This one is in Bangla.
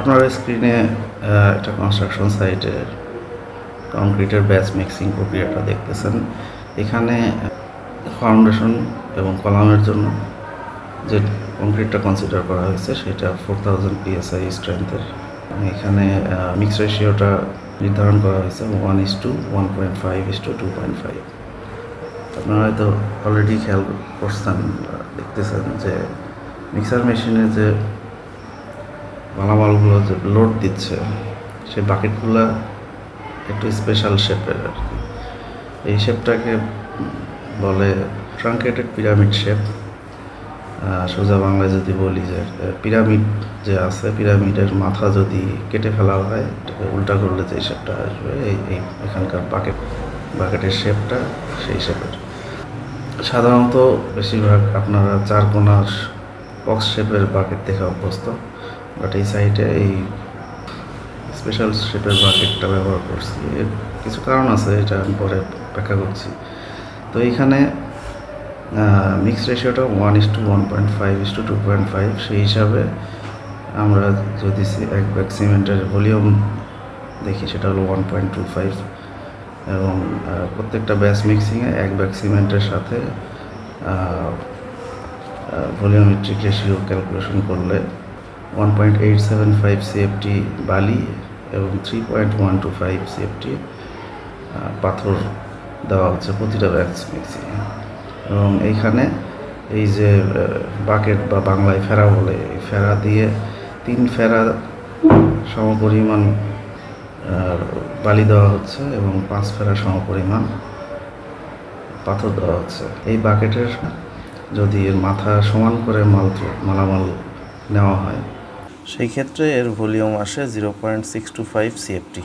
আপনারা স্ক্রিনে একটা কনস্ট্রাকশন সাইটের কংক্রিটের ব্যাচ মিক্সিং প্রক্রিয়াটা দেখতেছেন। এখানে ফাউন্ডেশন এবং কলামের জন্য যে কংক্রিটটা কনসিডার করা হয়েছে সেটা 4000 PSI স্ট্রেংথের। এখানে মিক্স রেশিওটা নির্ধারণ করা হয়েছে 1:1.5:2.5। আপনারা হয়তো অলরেডি খেয়াল করছেন, দেখতেছেন যে মিক্সার মেশিনে যে মালামালগুলো যে লোড দিচ্ছে সেই বাকেটগুলো একটু স্পেশাল শেপের আর কি। এই শেপটাকে বলে ট্রাঙ্কেটেড পিরামিড শেপ। সোজা বাংলায় যদি বলি যে পিরামিড যে আছে, পিরামিডের মাথা যদি কেটে ফেলা হয়, এটাকে উল্টা করলে যে শেপটা আসবে, এই এখানকার বাকেটের শেপটা সেই শেপের। সাধারণত বেশিরভাগ আপনারা 4 কোণার বক্স শেপের বাকেট দেখে অভ্যস্ত, বাট এই সাইটে এই স্পেশাল শেপের বাকেটটা ব্যবহার করছি। এর কিছু কারণ আছে, এটা আমি পরে ব্যাখ্যা করছি। তো এইখানে মিক্স রেশিওটা 1:1.5:2.5। সেই হিসাবে আমরা যদি 1 ব্যাগ সিমেন্টের ভলিউম দেখি সেটা হলো 1.25, এবং প্রত্যেকটা ব্যাচ মিক্সিংয়ে 1 ব্যাগ সিমেন্টের সাথে ভলিউমেট্রিক রেশিও ক্যালকুলেশন করলে 1.875 CFT বালি এবং 3.125 CFT পাথর দেওয়া হচ্ছে প্রতিটা ব্যাচ মিক্সিংয়ে। এবং এইখানে এই যে বাকেট বা বাংলায় ফেরা বলে, এই ফেরা দিয়ে 3 ফেরা সমপরিমাণ বালি দেওয়া হচ্ছে এবং 5 ফেরা সমপরিমাণ পাথর দেওয়া হচ্ছে। এই বাকেটের যদি এর মাথা সমান করে মালামাল নেওয়া হয়, সেই ক্ষেত্রে এর ভলিউম আসে 0.625 CFT।